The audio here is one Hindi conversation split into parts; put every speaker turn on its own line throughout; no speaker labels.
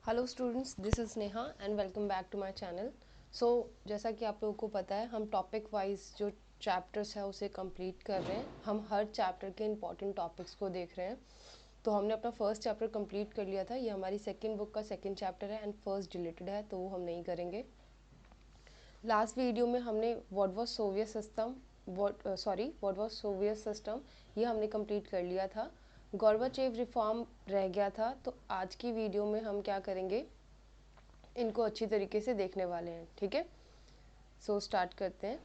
Hello students, this is Neha and welcome back to my channel. So जैसा कि आप लोगों को पता है, हम टॉपिक वाइज जो चैप्टर्स है उसे कंप्लीट कर रहे हैं। हम हर चैप्टर के इंपॉर्टेंट टॉपिक्स को देख रहे हैं। तो हमने अपना फर्स्ट चैप्टर कंप्लीट कर लिया था। ये हमारी सेकंड बुक का सेकंड चैप्टर है एंड फर्स्ट डिलीटेड है, तो वो हम नहीं करेंगे। लास्ट वीडियो में हमने what was Soviet system what was Soviet system ये हमने कंप्लीट कर लिया था। गोर्बाचेव रिफॉर्म रह गया था। तो आज की वीडियो में हम क्या करेंगे, इनको अच्छी तरीके से देखने वाले हैं। ठीक है, सो स्टार्ट करते हैं।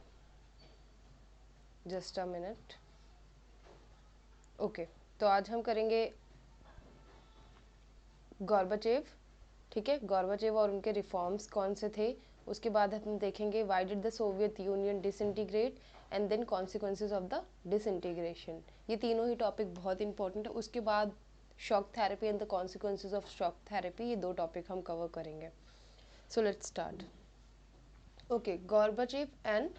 Just a minute. ओके, तो आज हम करेंगे गोर्बाचेव। ठीक है, गोर्बाचेव और उनके रिफॉर्म्स कौन से थे। उसके बाद हम देखेंगे why did the Soviet Union disintegrate and then consequences of the disintegration. ये तीनों ही टॉपिक बहुत इंपॉर्टेंट है। उसके बाद shock therapy and the consequences of shock therapy, ये दो टॉपिक हम कवर करेंगे। So let's start. Okay, Gorbachev and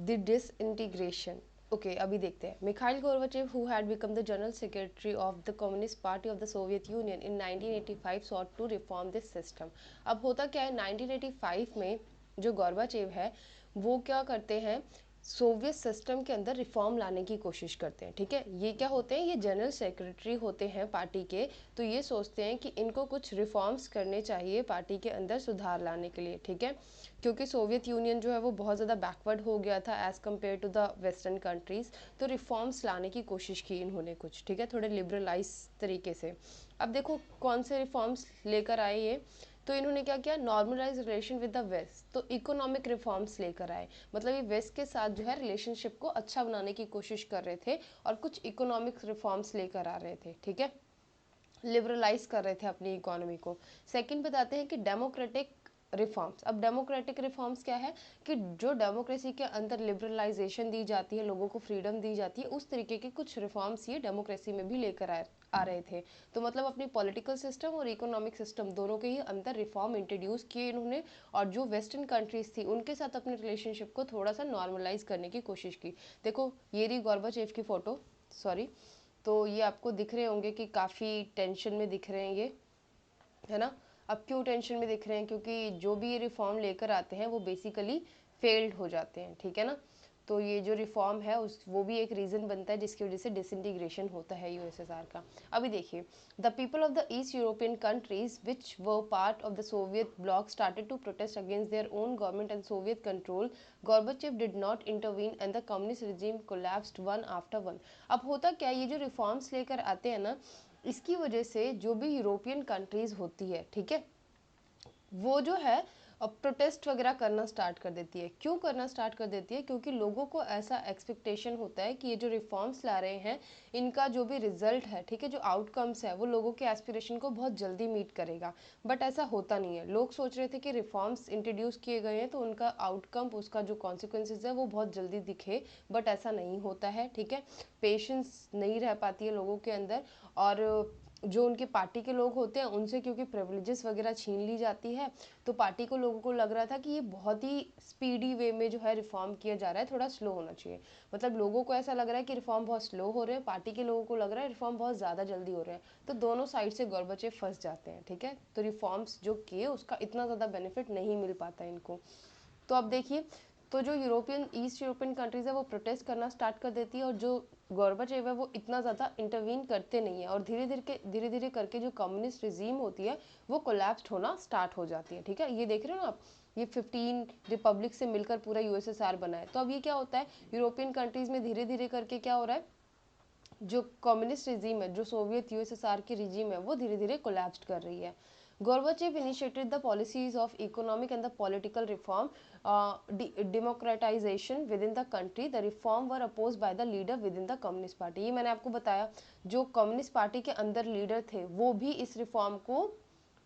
the disintegration. Okay, अभी देखते हैं। Mikhail Gorbachev who had become the general secretary of the communist Party of the Soviet Union in 1985 sought to reform this system. अब होता क्या है, 1985 में जो गोर्बाचेव है वो क्या करते हैं, सोवियत सिस्टम के अंदर रिफॉर्म लाने की कोशिश करते हैं। ठीक है, ये क्या होते हैं, ये जनरल सेक्रेटरी होते हैं पार्टी के। तो ये सोचते हैं कि इनको कुछ रिफॉर्म्स करने चाहिए पार्टी के अंदर सुधार लाने के लिए। ठीक है, क्योंकि सोवियत यूनियन जो है वो बहुत ज़्यादा बैकवर्ड हो गया था as compared to the western countries. तो रिफॉर्म्स लाने की कोशिश की इन्होंने कुछ। ठीक है, थोड़े लिबरलाइज तरीके से। अब देखो कौन से रिफॉर्म्स लेकर आए ये। तो इन्होंने क्या किया, normalise relation with the West. तो इकोनॉमिक रिफॉर्म्स लेकर आए। मतलब ये वेस्ट के साथ जो है रिलेशनशिप को अच्छा बनाने की कोशिश कर रहे थे और कुछ इकोनॉमिक रिफॉर्म्स लेकर आ रहे थे। ठीक है, लिबरलाइज कर रहे थे अपनी इकोनॉमी को। सेकंड बताते हैं कि डेमोक्रेटिक रिफॉर्म्स। अब डेमोक्रेटिक रिफॉर्म्स क्या है कि जो डेमोक्रेसी के अंदर लिबरलाइजेशन दी जाती है, लोगों को फ्रीडम दी जाती है, उस तरीके के कुछ रिफॉर्म्स ये डेमोक्रेसी में भी लेकर आ रहे थे। तो मतलब अपनी पॉलिटिकल सिस्टम और इकोनॉमिक सिस्टम दोनों के ही अंदर रिफॉर्म इंट्रोड्यूस किए इन्होंने। और जो वेस्टर्न कंट्रीज थी उनके साथ अपने रिलेशनशिप को थोड़ा सा नॉर्मलाइज करने की कोशिश की। देखो ये रही गोर्बाचेव की फ़ोटो, सॉरी। तो ये आपको दिख रहे होंगे कि काफ़ी टेंशन में दिख रहे हैं ये, है ना। अब क्यों टेंशन में दिख रहे हैं, क्योंकि जो भी ये रिफॉर्म लेकर आते हैं वो बेसिकली फेल्ड हो जाते हैं। ठीक है ना। तो ये जो रिफॉर्म है उस वो भी एक रीज़न बनता है जिसकी वजह से डिसइंटीग्रेशन होता है यूएसएसआर का। अभी देखिए, the people of the East European countries which were part of the Soviet bloc started to protest against their own government and Soviet control. Gorbachev did not intervene and the communist regime collapsed one after one. अब होता क्या, ये जो रिफॉर्म्स लेकर आते हैं ना, इसकी वजह से जो भी यूरोपियन कंट्रीज़ होती है, ठीक है, वो जो है प्रोटेस्ट वगैरह करना स्टार्ट कर देती है। क्यों करना स्टार्ट कर देती है, क्योंकि लोगों को ऐसा एक्सपेक्टेशन होता है कि ये जो रिफॉर्म्स ला रहे हैं इनका जो भी रिजल्ट है, ठीक है, जो आउटकम्स है वो लोगों के एस्पिरेशन को बहुत जल्दी मीट करेगा। बट ऐसा होता नहीं है। लोग सोच रहे थे कि रिफॉर्म्स इंट्रोड्यूस किए गए हैं तो उनका आउटकम, उसका जो कॉन्सिक्वेंसेज है वो बहुत जल्दी दिखे, बट ऐसा नहीं होता है। ठीक है, पेशेंस नहीं रह पाती है लोगों के अंदर। और जो उनके पार्टी के लोग होते हैं उनसे क्योंकि प्रिविलेजेस वगैरह छीन ली जाती है, तो पार्टी को लोगों को लग रहा था कि ये बहुत ही स्पीडी वे में जो है रिफॉर्म किया जा रहा है, थोड़ा स्लो होना चाहिए। मतलब लोगों को ऐसा लग रहा है कि रिफॉर्म बहुत स्लो हो रहे हैं, पार्टी के लोगों को लग रहा है रिफॉर्म बहुत ज़्यादा जल्दी हो रहे हैं। तो दोनों साइड से गोर्बाचेव फंस जाते हैं। ठीक है, तो रिफॉर्म्स जो किए उसका इतना ज़्यादा बेनिफिट नहीं मिल पाता इनको। तो अब देखिए, तो जो यूरोपियन ईस्ट यूरोपियन कंट्रीज़ है वो प्रोटेस्ट करना स्टार्ट कर देती है और जो गोर्बाचेव है वो इतना ज़्यादा इंटरवीन करते नहीं है। और धीरे धीरे करके जो कम्युनिस्ट रिजीम होती है वो कोलैप्स्ड होना स्टार्ट हो जाती है। ठीक है, ये देख रहे हो ना आप, ये 15 रिपब्लिक से मिलकर पूरा यूएसएसआर बना है। तो अब ये क्या होता है, यूरोपियन कंट्रीज़ में धीरे धीरे करके क्या हो रहा है, जो कम्युनिस्ट रिजीम है, जो सोवियत यूएसएसआर की रिजीम है वो धीरे धीरे कोलैप्स्ड कर रही है। Gorbachev initiated the policies of economic and the political reform, democratization within the country. The reform were opposed by the leader within the Communist Party. ये मैंने आपको बताया, जो कम्युनिस्ट पार्टी के अंदर लीडर थे वो भी इस रिफॉर्म को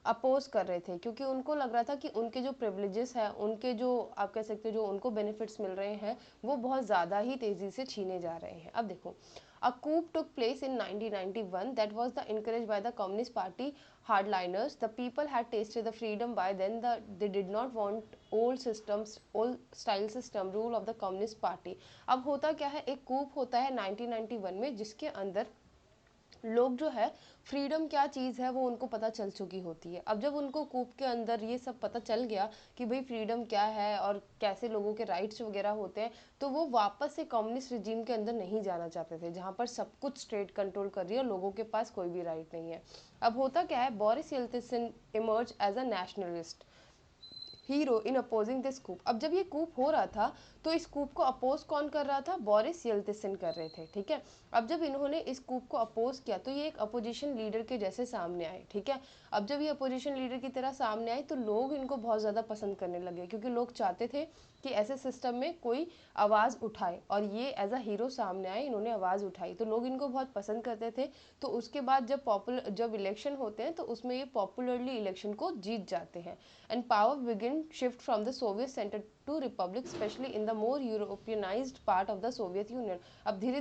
अपोज कर रहे थे, क्योंकि उनको लग रहा था कि उनके जो प्रिविलेजेस हैं, उनके जो आप कह सकते हो जो उनको बेनिफिट्स मिल रहे हैं वो बहुत ज़्यादा ही तेज़ी से छीने जा रहे हैं। अब देखो, a coup took place in 1991 that was the encouraged by the Communist Party hardliners. The people had tasted the freedom by then. They did not want old style system rule of the Communist Party. अब होता क्या है, एक कूप होता है 1991 में जिसके अंदर लोग जो है फ्रीडम क्या चीज़ है वो उनको पता चल चुकी होती है। अब जब उनको कूप के अंदर ये सब पता चल गया कि भाई फ्रीडम क्या है और कैसे लोगों के राइट्स वगैरह होते हैं, तो वो वापस से कम्युनिस्ट रिजीम के अंदर नहीं जाना चाहते थे जहाँ पर सब कुछ स्टेट कंट्रोल कर रही है और लोगों के पास कोई भी राइट नहीं है। अब होता क्या है, Boris Yeltsin emerge as a nationalist hero in opposing this coup. अब जब ये कूप हो रहा था तो इस कूप को अपोज कौन कर रहा था, बोरिस येल्त्सिन कर रहे थे, ठीक है। अब जब इन्होंने इस कूप को अपोज किया तो ये एक अपोजिशन लीडर के जैसे सामने आए, ठीक है। अब जब ये अपोजिशन लीडर की तरह सामने आए तो लोग इनको बहुत ज़्यादा पसंद करने लगे, क्योंकि लोग चाहते थे कि ऐसे सिस्टम में कोई आवाज़ उठाए, और ये एज अ हीरो सामने आए, इन्होंने आवाज़ उठाई तो लोग इनको बहुत पसंद करते थे। तो उसके बाद जब इलेक्शन होते हैं तो उसमें ये पॉपुलरली इलेक्शन को जीत जाते हैं, and power begin shift from the Soviet centre to republic, specially in the more Europeanised part of the Soviet Union. अब धीरे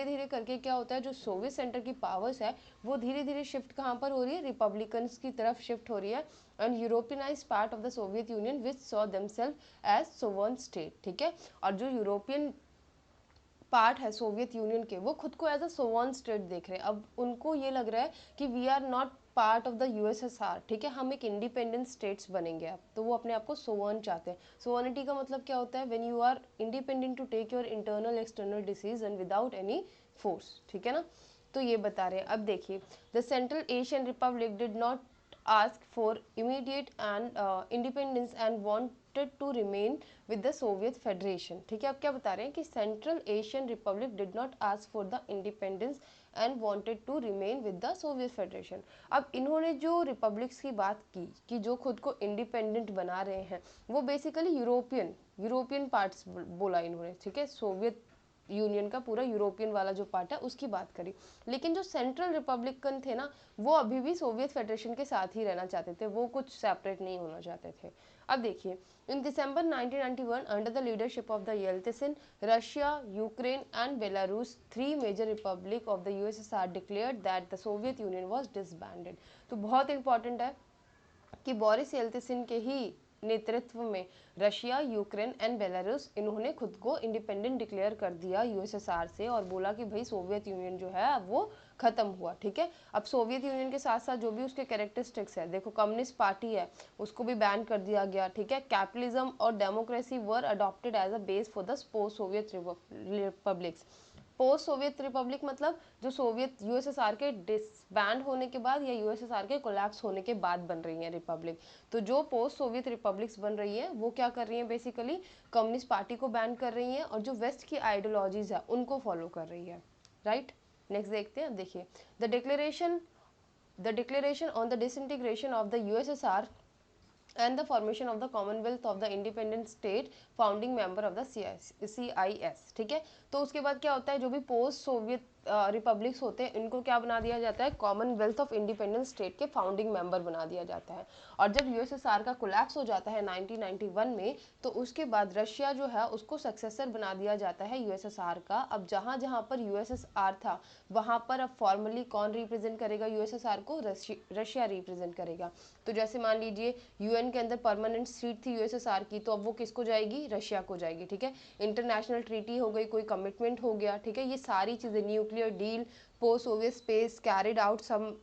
धीरे करके क्या होता है, जो सोवियत सेंटर की पावर्स है वो धीरे धीरे शिफ्ट कहाँ पर हो रही है, रिपब्लिकन्स की तरफ शिफ्ट हो रही है, and Europeanised part of the Soviet Union which saw themselves as sovereign state, ठीक है। और जो यूरोपियन पार्ट है सोवियत यूनियन के, वो खुद को एज अ सोवर्न स्टेट देख रहे हैं। अब उनको ये लग रहा है कि we are not part of the USSR, ठीक है, हम एक इंडिपेंडेंट स्टेट्स बनेंगे अब। तो वो अपने आप को सोवर्न चाहते हैं। सोवर्निटी का मतलब क्या होता है, when you are independent to take your internal external decision without any force, ठीक है ना। तो ये बता रहे हैं। अब देखिए, the Central Asian republic did not ask for immediate and independence and wanted to remain with the Soviet Federation, ठीक है। अब क्या बता रहे हैं कि Central Asian republic did not ask for the independence and wanted to remain with the Soviet federation. अब इन्होंने जो रिपब्लिक्स की बात की कि जो खुद को इंडिपेंडेंट बना रहे हैं, वो बेसिकली यूरोपियन पार्ट्स बोला इन्होंने, ठीक है। सोवियत यूनियन का पूरा यूरोपियन वाला जो पार्ट है उसकी बात करी। लेकिन जो सेंट्रल रिपब्लिकन थे ना, वो अभी भी सोवियत फेडरेशन के साथ ही रहना चाहते थे, वो कुछ सेपरेट नहीं होना चाहते थे। अब देखिए, in December 1991 under the leadership of the Yeltsin, Russia, Ukraine and Belarus, three major republic of the USSR declared that the Soviet Union was disbanded. तो बहुत इंपॉर्टेंट है कि बोरिस येल्त्सिन के ही नेतृत्व में रशिया, यूक्रेन एंड बेलारूस, इन्होंने खुद को इंडिपेंडेंट डिक्लेयर कर दिया यूएसएसआर से, और बोला कि भाई सोवियत यूनियन जो है अब वो खत्म हुआ, ठीक है। अब सोवियत यूनियन के साथ साथ जो भी उसके कैरेक्टरिस्टिक्स है, देखो कम्युनिस्ट पार्टी है उसको भी बैन कर दिया गया, ठीक है। कैपिटलिज्म और democracy were adopted as a base for the post Soviet republics. Post Soviet republic मतलब जो सोवियत यूएसएसआर के डिसबैंड होने के बाद या यूएसएसआर के कोलैप्स होने के बाद बन रही हैं रिपब्लिक। तो जो पोस्ट सोवियत रिपब्लिक्स बन रही है वो क्या कर रही हैं, बेसिकली कम्युनिस्ट पार्टी को बैन कर रही हैं और जो वेस्ट की आइडियोलॉजीज है उनको फॉलो कर रही है, राइट। नेक्स्ट देखते हैं। देखिए, the declaration on the disintegration of the USSR and the formation of the Commonwealth of the Independent State, founding member of the CIS, ठीक है। तो उसके बाद क्या होता है, जो भी पोस्ट सोवियत रिपब्लिक्स होते हैं इनको क्या बना दिया जाता है, कॉमनवेल्थ ऑफ इंडिपेंडेंट स्टेट के फाउंडिंग मेंबर बना दिया जाता है। और जब यूएसएसआर का कोलैप्स हो जाता है 1991 में, तो उसके बाद रशिया जो है उसको सक्सेसर बना दिया जाता है यूएसएसआर का। अब जहाँ जहाँ पर यूएसएसआर था वहाँ पर अब फॉर्मली कौन रिप्रेजेंट करेगा यूएसएसआर को, रशिया रिप्रेजेंट करेगा। तो जैसे मान लीजिए यूएन के अंदर परमानेंट सीट थी यूएसएसआर की, तो अब वो किसको जाएगी, रशिया को जाएगी, ठीक है। इंटरनेशनल ट्रीटी हो गई, कोई कमिटमेंट हो गया, ठीक है। ये सारी चीज़ें, nuclear deal, post Soviet space, carried out some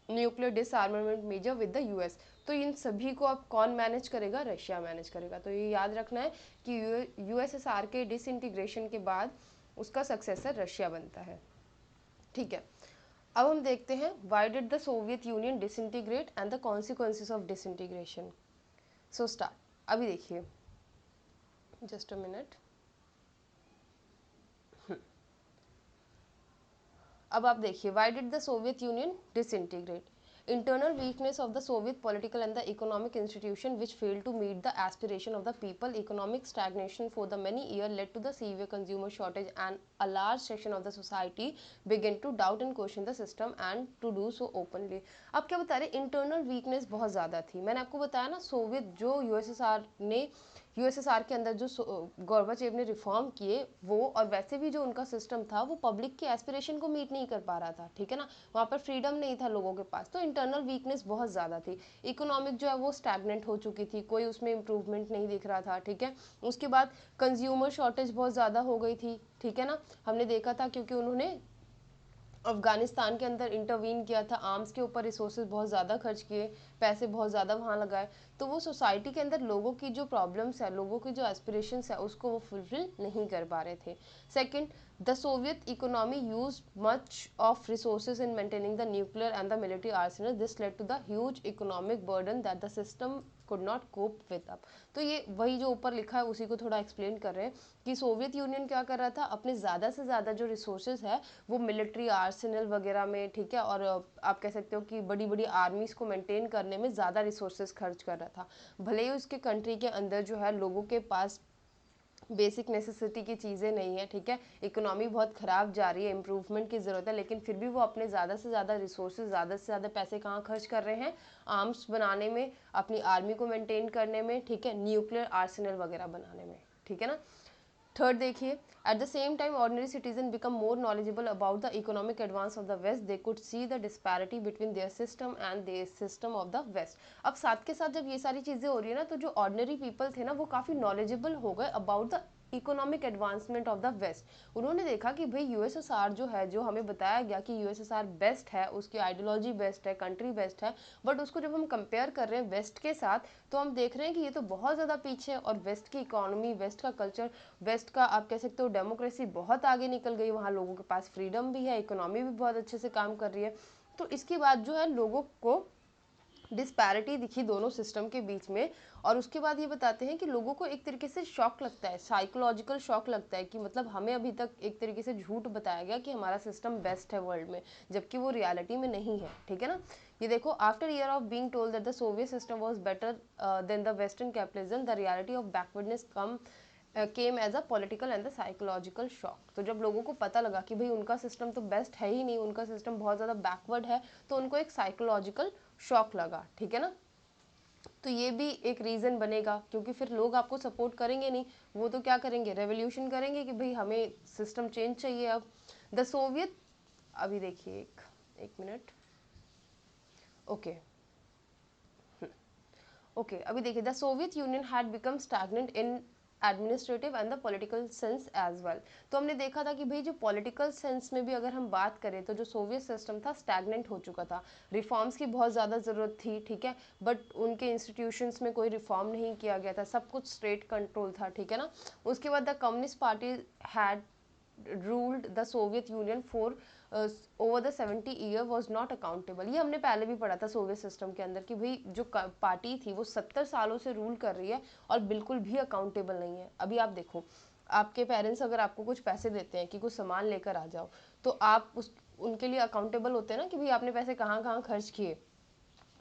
nuclear disarmament measure with the US, तो इन सभी को अब कौन मैनेज करेगा, रशिया मैनेज करेगा। तो ये याद रखना है कि यूएसएसआर के डिसइंटीग्रेशन के बाद उसका सक्सेसर रशिया बनता है, ठीक है। अब हम देखते हैं why did the Soviet Union disintegrate and the consequences of disintegration. So start. अभी देखिए, जस्ट अ मिनट। अब आप देखिए, why did the Soviet Union disintegrate. Internal weakness of the Soviet political and the economic institution which failed to meet the aspiration of the people. Economic stagnation for the many years led to the severe consumer shortage, and a large section of the society began to doubt and question the system and to do so openly. अब क्या बता रहे, इंटरनल वीकनेस बहुत ज़्यादा थी। मैंने आपको बताया ना, सोवियत जो यूएसएसआर के अंदर जो गोर्बाचेव ने रिफॉर्म किए वो, और वैसे भी जो उनका सिस्टम था वो पब्लिक की एस्पिरेशन को मीट नहीं कर पा रहा था, ठीक है ना। वहाँ पर फ्रीडम नहीं था लोगों के पास, तो इंटरनल वीकनेस बहुत ज़्यादा थी। इकोनॉमिक जो है वो स्टैगनेंट हो चुकी थी, कोई उसमें इंप्रूवमेंट नहीं दिख रहा था, ठीक है। उसके बाद कंज्यूमर शॉर्टेज बहुत ज़्यादा हो गई थी, ठीक है ना। हमने देखा था क्योंकि उन्होंने अफगानिस्तान के अंदर इंटरवीन किया था, आर्म्स के ऊपर रिसोर्सेज बहुत ज़्यादा खर्च किए, पैसे बहुत ज़्यादा वहाँ लगाए, तो वो सोसाइटी के अंदर लोगों की जो प्रॉब्लम्स है, लोगों की जो एस्पिरेशंस है, उसको वो फुलफिल नहीं कर पा रहे थे। Second, the Soviet economy use much of resources in maintaining the nuclear and the military arsenal, this led to the huge economic burden that the system could not cope with up. तो ये वही जो ऊपर लिखा है उसी को थोड़ा एक्सप्लेन कर रहे हैं कि सोवियत यूनियन क्या कर रहा था, अपने ज़्यादा से ज़्यादा जो रिसोर्सेज है वो मिलिट्री आर्सेनल वगैरह में, ठीक है, और आप कह सकते हो कि बड़ी बड़ी आर्मीज को मेंटेन करने में ज़्यादा रिसोर्सेज खर्च कर रहा था। भले ही उसके कंट्री के अंदर जो है लोगों के पास बेसिक नेसेसिटी की चीज़ें नहीं है, ठीक है, इकोनॉमी बहुत ख़राब जा रही है, इम्प्रूवमेंट की ज़रूरत है, लेकिन फिर भी वो अपने ज़्यादा से ज़्यादा रिसोर्सेज, ज़्यादा से ज़्यादा पैसे कहाँ खर्च कर रहे हैं, आर्म्स बनाने में, अपनी आर्मी को मेंटेन करने में, ठीक है, न्यूक्लियर आर्सेनल वगैरह बनाने में, ठीक है ना। थर्ड देखिए, at the same time ordinary citizen become more knowledgeable about the economic advance of the West, they could see the disparity between their system and their system of the West. अब साथ के साथ जब ये सारी चीज़ें हो रही है ना, तो जो ऑर्डिनरी पीपल थे ना वो काफ़ी नॉलेजेबल हो गए about the economic advancement of the West. उन्होंने देखा कि भाई यूएसएसआर जो है, जो हमें बताया गया कि यूएसएसआर बेस्ट है, उसकी आइडियोलॉजी बेस्ट है, कंट्री बेस्ट है, बट उसको जब हम कंपेयर कर रहे हैं वेस्ट के साथ, तो हम देख रहे हैं कि ये तो बहुत ज़्यादा पीछे है, और वेस्ट की इकोनॉमी, वेस्ट का कल्चर, वेस्ट का आप कह सकते हो डेमोक्रेसी बहुत आगे निकल गई, वहाँ लोगों के पास फ्रीडम भी है, इकोनॉमी भी बहुत अच्छे से काम कर रही है। तो इसके बाद जो है लोगों को डिस्पैरिटी दिखी दोनों सिस्टम के बीच में, और उसके बाद ये बताते हैं कि लोगों को एक तरीके से शॉक लगता है, साइकोलॉजिकल शॉक लगता है कि मतलब हमें अभी तक एक तरीके से झूठ बताया गया कि हमारा सिस्टम बेस्ट है वर्ल्ड में, जबकि वो रियलिटी में नहीं है, ठीक है ना। ये देखो, after year of being told that the Soviet system was better than the western capitalism, the reality of backwardness come came as a political and the psychological shock. तो जब लोगों को पता लगा कि भाई उनका सिस्टम तो बेस्ट है ही नहीं, उनका सिस्टम बहुत ज़्यादा बैकवर्ड है, तो उनको एक साइकोलॉजिकल शॉक लगा, ठीक है ना। तो ये भी एक रीज़न बनेगा, क्योंकि फिर लोग आपको सपोर्ट करेंगे नहीं, वो तो क्या करेंगे, रेवोल्यूशन करेंगे कि भाई हमें सिस्टम चेंज चाहिए। अब द सोवियत, अभी देखिए एक मिनट, ओके ओके, अभी देखिए, the Soviet Union had become stagnant in administrative and the political sense as well. तो हमने देखा था कि भाई जो पॉलिटिकल सेंस में भी अगर हम बात करें तो जो सोवियत सिस्टम था स्टैग्नेंट हो चुका था, रिफॉर्म्स की बहुत ज़्यादा ज़रूरत थी, ठीक है, बट उनके इंस्टीट्यूशंस में कोई रिफॉर्म नहीं किया गया था, सब कुछ स्टेट कंट्रोल था, ठीक है ना। उसके बाद the communist party had ruled the Soviet Union for over the 70 year was not accountable। ये हमने पहले भी पढ़ा था सोवियत सिस्टम के अंदर कि भाई जो पार्टी थी वो 70 सालों से रूल कर रही है और बिल्कुल भी अकाउंटेबल नहीं है। अभी आप देखो, आपके पेरेंट्स अगर आपको कुछ पैसे देते हैं कि कुछ सामान लेकर आ जाओ, तो आप उस उनके लिए अकाउंटेबल होते हैं ना कि भाई आपने पैसे कहाँ कहाँ खर्च किए,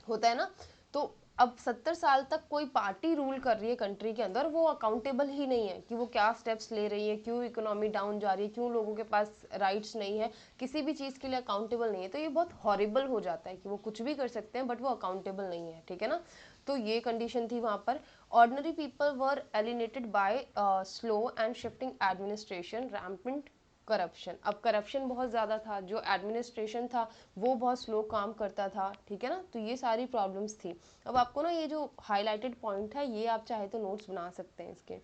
होता है ना। तो अब 70 साल तक कोई पार्टी रूल कर रही है कंट्री के अंदर, वो अकाउंटेबल ही नहीं है कि वो क्या स्टेप्स ले रही है, क्यों इकोनॉमी डाउन जा रही है, क्यों लोगों के पास राइट्स नहीं है, किसी भी चीज़ के लिए अकाउंटेबल नहीं है। तो ये बहुत हॉरिबल हो जाता है कि वो कुछ भी कर सकते हैं बट वो अकाउंटेबल नहीं है, ठीक है ना। तो ये कंडीशन थी वहाँ पर। Ordinary people were alienated by slow and shifting administration, rampant corruption. अब करप्शन बहुत ज़्यादा था, जो एडमिनिस्ट्रेशन था वो बहुत स्लो काम करता था, ठीक है ना। तो ये सारी प्रॉब्लम्स थी। अब आपको ना ये जो हाईलाइटेड पॉइंट है ये आप चाहे तो नोट्स बना सकते हैं इसके।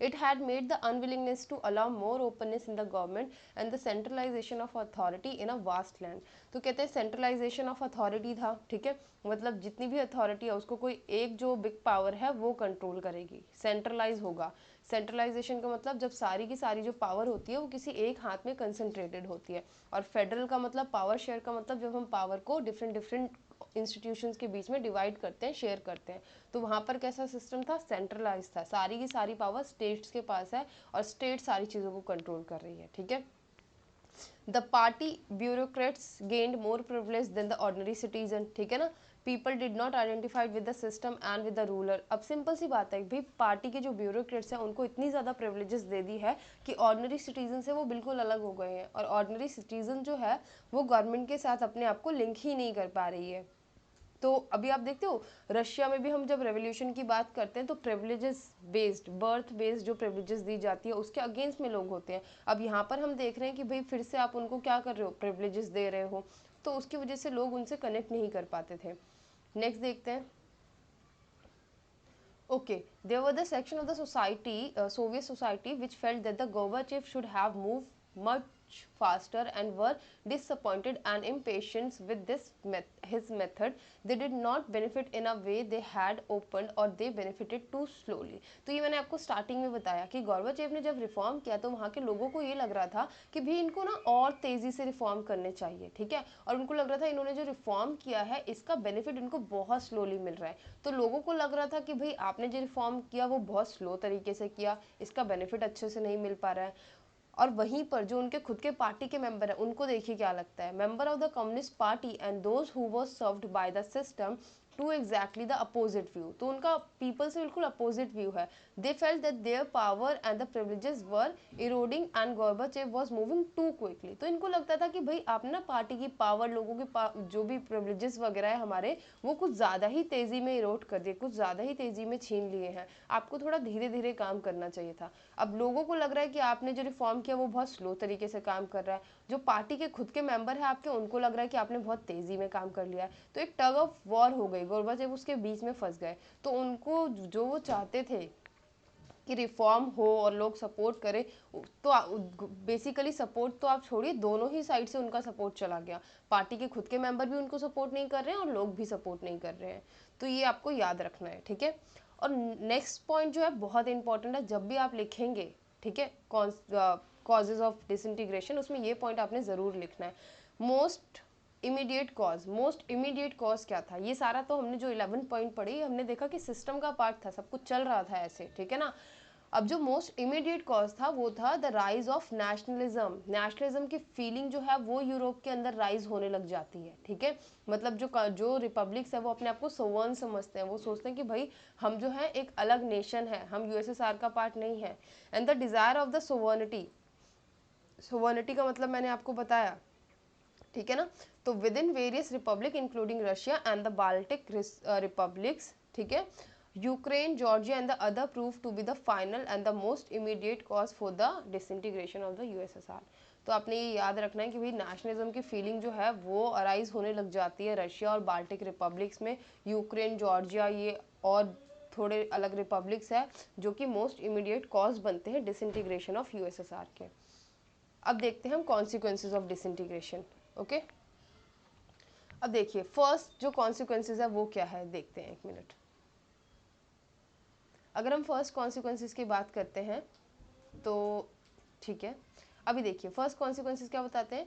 It had made the unwillingness to allow more openness in the government and the centralization of authority in a vast land। तो कहते हैं centralization of authority था, ठीक है, मतलब जितनी भी अथॉरिटी है उसको कोई एक जो बिग पावर है वो कंट्रोल करेगी, सेंट्रलाइज होगा। सेंट्रलाइजेशन का मतलब जब सारी की सारी जो पावर होती है वो किसी एक हाथ में कंसंट्रेटेड होती है, और फेडरल का मतलब पावर शेयर का मतलब जब हम पावर को डिफरेंट डिफरेंट इंस्टीट्यूशंस के बीच में डिवाइड करते हैं, शेयर करते हैं। तो वहाँ पर कैसा सिस्टम था, सेंट्रलाइज था, सारी की सारी पावर स्टेट्स के पास है और स्टेट सारी चीज़ों को कंट्रोल कर रही है, ठीक है। The party bureaucrats gained more privilege than the ordinary citizen, ठीक है ना। People did not identified with the system and with the ruler. अब सिंपल सी बात है भाई, पार्टी के जो ब्यूरोक्रेट्स हैं उनको इतनी ज़्यादा प्रिविलेजेस दे दी है कि ऑर्डिनरी सिटीजन से वो बिल्कुल अलग हो गए हैं, और ऑर्डिनरी सिटीजन जो है वो गवर्नमेंट के साथ अपने आप को लिंक ही नहीं कर पा रही है। तो अभी आप देखते हो रशिया में भी हम जब रेवोल्यूशन की बात करते हैं तो प्रिविलेजेस बेस्ड, बर्थ बेस्ड जो प्रिविलेजेस दी जाती है उसके अगेंस्ट में लोग होते हैं। अब यहाँ पर हम देख रहे हैं कि भाई फिर से आप उनको क्या कर रहे हो, प्रिविलेजेस दे रहे हो, तो उसकी वजह से लोग उनसे कनेक्ट नहीं कर पाते थे। नेक्स्ट देखते हैं। Okay, there were the section of the society, Soviet society, which felt that the Gorbachev should have moved much faster and were disappointed and impatient with his method. They did not benefit in a way they had opened, or they benefited too slowly. तो ये मैंने आपको स्टार्टिंग में बताया कि गोर्बाचेव ने जब रिफॉर्म किया तो वहाँ के लोगों को ये लग रहा था कि भी इनको ना और तेज़ी से रिफॉर्म करने चाहिए, ठीक है, और उनको लग रहा था इन्होंने जो रिफॉर्म किया है इसका बेनिफिट इनको बहुत स्लोली मिल रहा है। तो लोगों को लग रहा था कि भाई आपने जो रिफॉर्म किया वो बहुत स्लो तरीके से किया, इसका बेनिफिट अच्छे से नहीं मिल पा रहा है। और वहीं पर जो उनके खुद के पार्टी के मेंबर हैं उनको देखिए क्या लगता है, member of the communist party and those who was served by the system to exactly the opposite view. तो उनका पीपल से बिल्कुल अपोजिट व्यू है। They felt that their power and the privileges were eroding and Gorbachev was moving too quickly. तो इनको लगता था कि भाई आपने ना पार्टी की पावर, लोगों की जो भी प्रिविलेजेस वगैरह है हमारे, वो कुछ ज़्यादा ही तेज़ी में इरोड कर दिए, कुछ ज़्यादा ही तेज़ी में छीन लिए हैं, आपको थोड़ा धीरे धीरे काम करना चाहिए था। अब लोगों को लग रहा है कि आपने जो रिफॉर्म किया वो बहुत स्लो तरीके से काम कर रहा है, जो पार्टी के खुद के मेंबर है आपके उनको लग रहा है कि आपने बहुत तेज़ी में काम कर लिया है। तो एक टग ऑफ वॉर हो गई, गोर्बाचेव उसके बीच में फंस गए। तो उनको जो वो चाहते थे कि रिफॉर्म हो और लोग सपोर्ट करें, तो बेसिकली सपोर्ट तो आप छोड़िए, दोनों ही साइड से उनका सपोर्ट चला गया। पार्टी के खुद के मेंबर भी उनको सपोर्ट नहीं कर रहे हैं और लोग भी सपोर्ट नहीं कर रहे हैं। तो ये आपको याद रखना है, ठीक है। और नेक्स्ट पॉइंट जो है बहुत इंपॉर्टेंट है, जब भी आप लिखेंगे, ठीक है, कॉजेज ऑफ डिसइंटीग्रेशन, उसमें ये पॉइंट आपने ज़रूर लिखना है। मोस्ट इमीडिएट कॉज क्या था, ये सारा तो हमने जो 11 पॉइंट पढ़ी हमने देखा कि सिस्टम का पार्ट था, सब कुछ चल रहा था ऐसे, ठीक है ना। अब जो मोस्ट इमीडिएट कॉज था वो था द राइज ऑफ नेशनलिज्म की फीलिंग जो है वो यूरोप के अंदर राइज होने लग जाती है, ठीक है। मतलब जो रिपब्लिक्स है वो अपने आप को सोवर्न समझते हैं, वो सोचते हैं कि भाई हम जो है एक अलग नेशन है, हम यूएसएसआर का पार्ट नहीं है। And the desire of the sovereignty का मतलब मैंने आपको बताया, ठीक है ना। तो within various republic including Russia and the Baltic republics, ठीक है, Ukraine, Georgia and the other prove to be the final and the most immediate cause for the disintegration of the USSR. तो आपने ये याद रखना है कि भाई नेशनलिज्म की फीलिंग जो है वो अराइज होने लग जाती है रशिया और बाल्टिक रिपब्लिक्स में, यूक्रेन, जॉर्जिया, ये और थोड़े अलग रिपब्लिक्स है जो कि मोस्ट इमीडिएट कॉज बनते हैं डिसइंटीग्रेशन ऑफ यूएसएसआर के। अब देखते हैं हम कॉन्सिक्वेंसेज ऑफ डिसइंटीग्रेशन, ओके। अब देखिए फर्स्ट जो कॉन्सिक्वेंसेज है वो क्या है, देखते हैं, एक मिनट। अगर हम फर्स्ट कॉन्सिक्वेंसेज की बात करते हैं तो ठीक है, अभी देखिए फर्स्ट कॉन्सिक्वेंसेज क्या बताते हैं,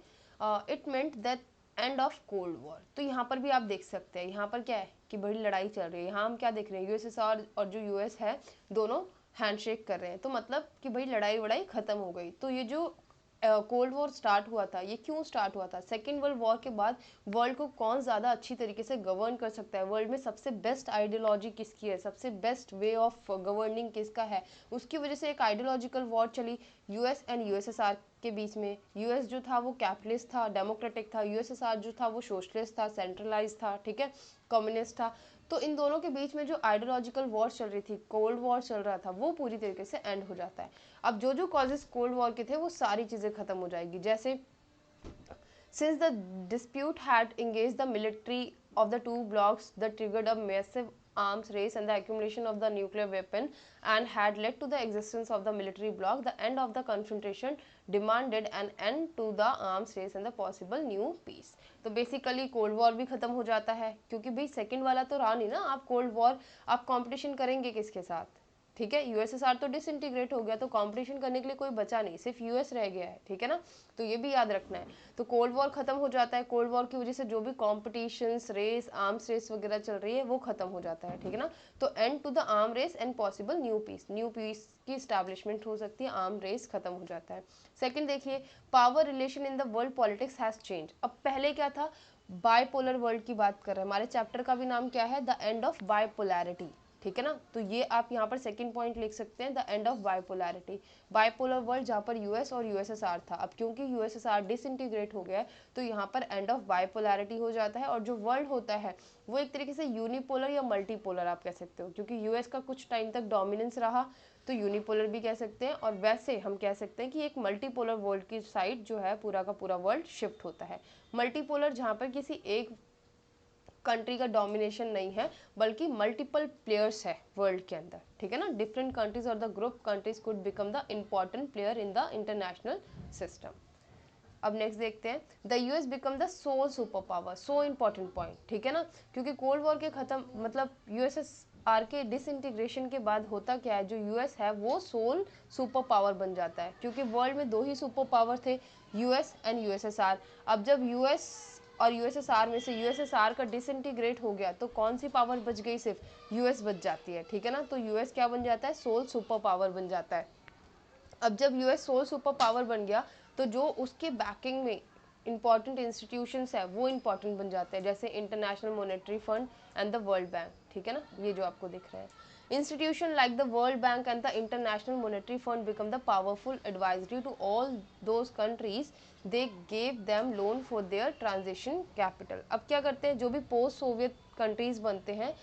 it meant that end of cold war. तो यहाँ पर भी आप देख सकते हैं, यहाँ पर क्या है कि बड़ी लड़ाई चल रही है, यहाँ हम क्या देख रहे हैं, यूएसएसआर और जो यूएस है दोनों हैंडशेक कर रहे हैं, तो मतलब कि भाई लड़ाई वड़ाई खत्म हो गई। तो ये जो कोल्ड वॉर स्टार्ट हुआ था, ये क्यों स्टार्ट हुआ था, सेकेंड वर्ल्ड वॉर के बाद वर्ल्ड को कौन ज़्यादा अच्छी तरीके से गवर्न कर सकता है, वर्ल्ड में सबसे बेस्ट आइडियोलॉजी किसकी है, सबसे बेस्ट वे ऑफ गवर्निंग किसका है, उसकी वजह से एक आइडियोलॉजिकल वॉर चली यूएस एंड यूएसएसआर के बीच में। यूएस जो था वो कैपिटलिस्ट था, डेमोक्रेटिक था, यूएसएसआर जो था वो सोशलिस्ट था, सेंट्रलाइज था, ठीक है, कम्युनिस्ट था। तो इन दोनों के बीच में जो आइडियोलॉजिकल वॉर चल रही थी, कोल्ड वॉर चल रहा था, वो पूरी तरीके से एंड हो जाता है। अब जो जो कॉजेस कोल्ड वॉर के थे वो सारी चीज़ें खत्म हो जाएगी, जैसे since the dispute had engaged the military of the two blocs that triggered a massive arms race and the accumulation of the nuclear weapon and had led to the existence of the military bloc, the end of the confrontation demanded an end to the arms race and the possible new peace. तो बेसिकली कोल्ड वॉर भी खत्म हो जाता है, क्योंकि भाई सेकेंड वाला तो रहा नहीं ना, आप कोल्ड वॉर आप कंपटीशन करेंगे किसके साथ, ठीक है, यूएसएसआर तो डिसइंटीग्रेट हो गया, तो कंपटीशन करने के लिए कोई बचा नहीं, सिर्फ यूएस रह गया है, ठीक है ना। तो ये भी याद रखना है। तो कोल्ड वॉर खत्म हो जाता है, कोल्ड वॉर की वजह से जो भी कॉम्पिटिशन्स, रेस, आर्म्स रेस वगैरह चल रही है वो खत्म हो जाता है, ठीक है ना। तो end to the arm race and possible new peace की स्टैब्लिशमेंट हो सकती है, आर्म रेस खत्म हो जाता है। सेकंड देखिए, power relation in the world politics has change. अब पहले क्या था, बाइपोलर वर्ल्ड की बात कर रहे हैं, हमारे चैप्टर का भी नाम क्या है, द एंड ऑफ बाइपोलैरिटी, ठीक है ना। तो ये आप यहाँ पर सेकंड पॉइंट लिख सकते हैं, the end of bipolarity, bipolar world जहाँ पर यूएस और यूएसएसआर था। अब क्योंकि यूएसएसआर डिसइंटीग्रेट हो गया है तो यहाँ पर एंड ऑफ बाइपोलैरिटी हो जाता है, और जो वर्ल्ड होता है वो एक तरीके से यूनिपोलर या मल्टीपोलर आप कह सकते हो, क्योंकि यूएस का कुछ टाइम तक डोमिनेंस रहा तो यूनिपोलर भी कह सकते हैं, और वैसे हम कह सकते हैं कि एक मल्टीपोलर वर्ल्ड की साइड जो है पूरा का पूरा वर्ल्ड शिफ्ट होता है। मल्टीपोलर जहाँ पर किसी एक कंट्री का डोमिनेशन नहीं है बल्कि मल्टीपल प्लेयर्स है वर्ल्ड के अंदर, ठीक है ना। डिफरेंट कंट्रीज और the group countries could become the important player in the international system. अब नेक्स्ट देखते हैं, the US become the sole super power, so important point, ठीक है ना, क्योंकि कोल्ड वॉर के खत्म मतलब यूएसएसआर के डिसइंटीग्रेशन के बाद होता क्या है, जो यूएस है वो सोल सुपर पावर बन जाता है, क्योंकि वर्ल्ड में दो ही सुपर पावर थे, यूएस एंड यूएसएसआर। अब जब यूएस और यूएसएसआर में से यूएसएसआर का डिसइंटीग्रेट हो गया तो कौन सी पावर बच गई, सिर्फ यूएस बच जाती है, ठीक है ना, तो यूएस क्या बन जाता है, सोल सुपर पावर बन जाता है। अब जब यूएस सोल सुपर पावर बन गया तो जो उसके बैकिंग में इंपॉर्टेंट इंस्टीट्यूशंस है वो इंपॉर्टेंट बन जाते हैं, जैसे international monetary fund and the world bank, ठीक है ना, ये जो आपको दिख रहा है। Institutions like the World Bank and the International Monetary Fund become the powerful advisory to all those countries. They gave them loan for their transition capital. अब क्या करते हैं, जो भी पोस्ट सोवियत कंट्रीज बनते हैं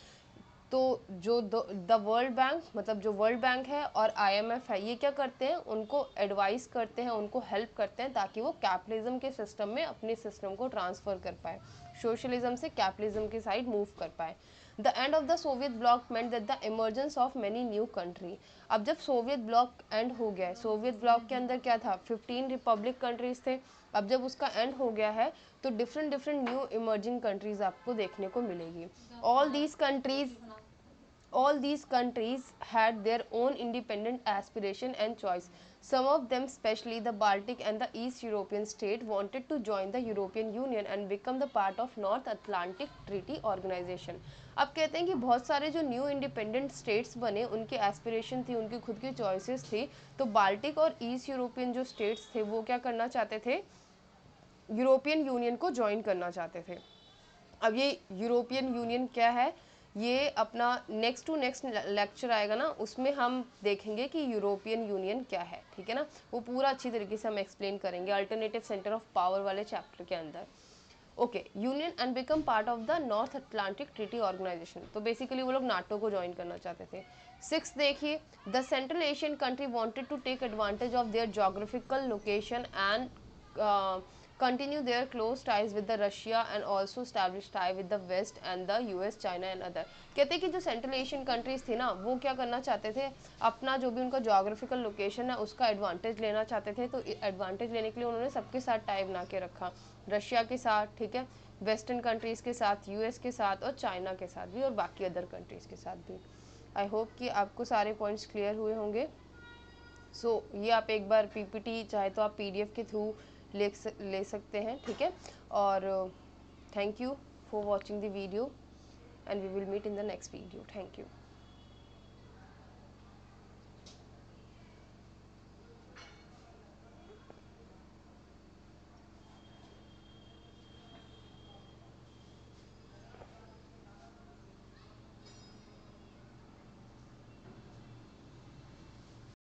तो जो द वर्ल्ड बैंक मतलब जो वर्ल्ड बैंक है और आईएमएफ है, ये क्या करते हैं, उनको एडवाइस करते हैं, उनको हेल्प करते हैं ताकि वो कैपिटलिज्म के सिस्टम में अपने सिस्टम को ट्रांसफ़र कर पाए, सोशलिज्म से कैपिटलिज्म की साइड मूव कर पाए। The end of the Soviet block meant that the emergence of many new country. अब जब सोवियत ब्लॉक एंड हो गया है, सोवियत ब्लॉक के अंदर क्या था, 15 रिपब्लिक कंट्रीज थे, अब जब उसका एंड हो गया है तो different different new emerging countries आपको देखने को मिलेगी। All these countries had their own independent aspiration and choice. Some of them, especially the Baltic and the East European states, wanted to join the European Union and become the part of North Atlantic Treaty Organization. अब कहते हैं कि बहुत सारे जो न्यू इंडिपेंडेंट स्टेट्स बने उनकी एस्पिरेशन थी, उनकी खुद की चॉइसेस थी, तो बाल्टिक और ईस्ट यूरोपियन जो स्टेट्स थे वो क्या करना चाहते थे, यूरोपियन यूनियन को ज्वाइन करना चाहते थे। अब ये यूरोपियन यूनियन क्या है, ये अपना नेक्स्ट टू नेक्स्ट लेक्चर आएगा ना, उसमें हम देखेंगे कि यूरोपियन यूनियन क्या है, ठीक है ना, वो पूरा अच्छी तरीके से हम एक्सप्लेन करेंगे अल्टरनेटिव सेंटर ऑफ पावर वाले चैप्टर के अंदर। Okay, union and become part of the North Atlantic Treaty Organization, तो बेसिकली वो लोग नाटो को ज्वाइन करना चाहते थे। 6 देखिए, the Central Asian country wanted to take advantage of their geographical location and continue their close ties with the Russia and also establish tie with the West and the US, China and other। कहते हैं कि जो सेंट्रल एशियन कंट्रीज थी ना वो क्या करना चाहते थे, अपना जो भी उनका जोग्राफिकल लोकेशन है उसका एडवांटेज लेना चाहते थे, तो एडवांटेज लेने के लिए उन्होंने सबके साथ टाई बना के रखा, रशिया के साथ, ठीक है, वेस्टर्न कंट्रीज़ के साथ, यूएस के साथ और चाइना के साथ भी और बाकी अदर कंट्रीज़ के साथ भी। आई होप कि आपको सारे पॉइंट्स क्लियर हुए होंगे। ये आप एक बार पीपीटी चाहे तो आप पीडीएफ के थ्रू ले सकते हैं, ठीक है, और thank you for watching the video and we will meet in the next video. Thank you.